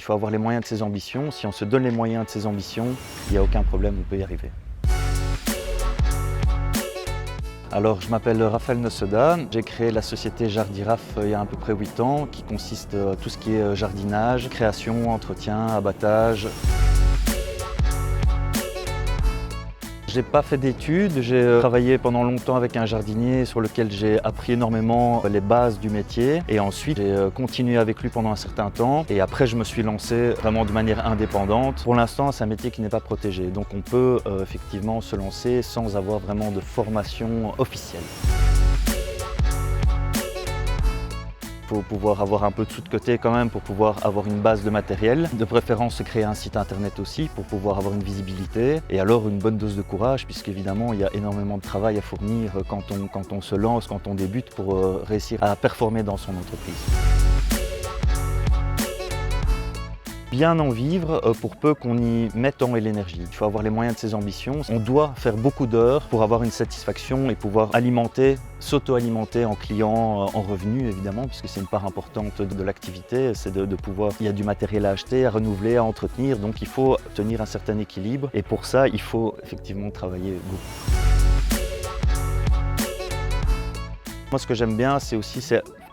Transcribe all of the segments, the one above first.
Il faut avoir les moyens de ses ambitions. Si on se donne les moyens de ses ambitions, il n'y a aucun problème, on peut y arriver. Alors, je m'appelle Raphaël Nossoda, j'ai créé la société Jardiraf il y a à peu près 8 ans, qui consiste à tout ce qui est jardinage, création, entretien, abattage. J'ai pas fait d'études, j'ai travaillé pendant longtemps avec un jardinier sur lequel j'ai appris énormément les bases du métier et ensuite j'ai continué avec lui pendant un certain temps et après je me suis lancé vraiment de manière indépendante. Pour l'instant, c'est un métier qui n'est pas protégé, donc on peut effectivement se lancer sans avoir vraiment de formation officielle. Il faut pouvoir avoir un peu de sous de côté quand même pour pouvoir avoir une base de matériel. De préférence se créer un site internet aussi pour pouvoir avoir une visibilité. Et alors une bonne dose de courage puisqu'évidemment il y a énormément de travail à fournir quand on se lance, quand on débute pour réussir à performer dans son entreprise. Bien en vivre pour peu qu'on y mette temps et l'énergie. Il faut avoir les moyens de ses ambitions. On doit faire beaucoup d'heures pour avoir une satisfaction et pouvoir s'auto-alimenter en clients, en revenus évidemment, puisque c'est une part importante de l'activité. C'est de pouvoir, il y a du matériel à acheter, à renouveler, à entretenir, donc il faut tenir un certain équilibre et pour ça il faut effectivement travailler beaucoup. Moi ce que j'aime bien c'est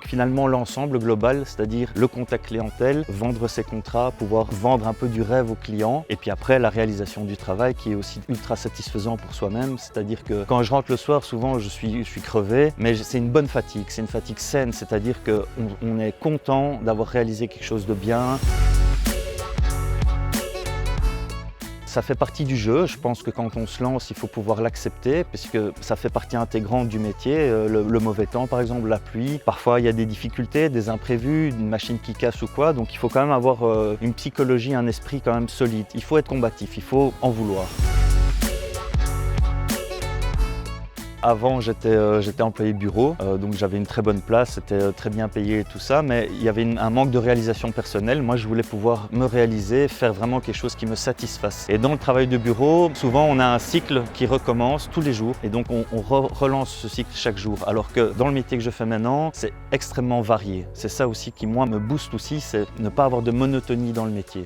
finalement l'ensemble global, c'est-à-dire le contact clientèle, vendre ses contrats, pouvoir vendre un peu du rêve aux clients et puis après la réalisation du travail qui est aussi ultra satisfaisant pour soi-même, c'est-à-dire que quand je rentre le soir souvent je suis crevé mais c'est une bonne fatigue, c'est une fatigue saine, c'est-à-dire qu'on est content d'avoir réalisé quelque chose de bien. Ça fait partie du jeu, je pense que quand on se lance, il faut pouvoir l'accepter puisque ça fait partie intégrante du métier, le mauvais temps par exemple, la pluie. Parfois il y a des difficultés, des imprévus, une machine qui casse ou quoi, donc il faut quand même avoir une psychologie, un esprit quand même solide. Il faut être combatif, il faut en vouloir. Avant, j'étais employé bureau, donc j'avais une très bonne place, c'était très bien payé et tout ça, mais il y avait un manque de réalisation personnelle. Moi, je voulais pouvoir me réaliser, faire vraiment quelque chose qui me satisfasse. Et dans le travail de bureau, souvent, on a un cycle qui recommence tous les jours, et donc on relance ce cycle chaque jour. Alors que dans le métier que je fais maintenant, c'est extrêmement varié. C'est ça aussi qui, moi, me booste aussi, c'est ne pas avoir de monotonie dans le métier.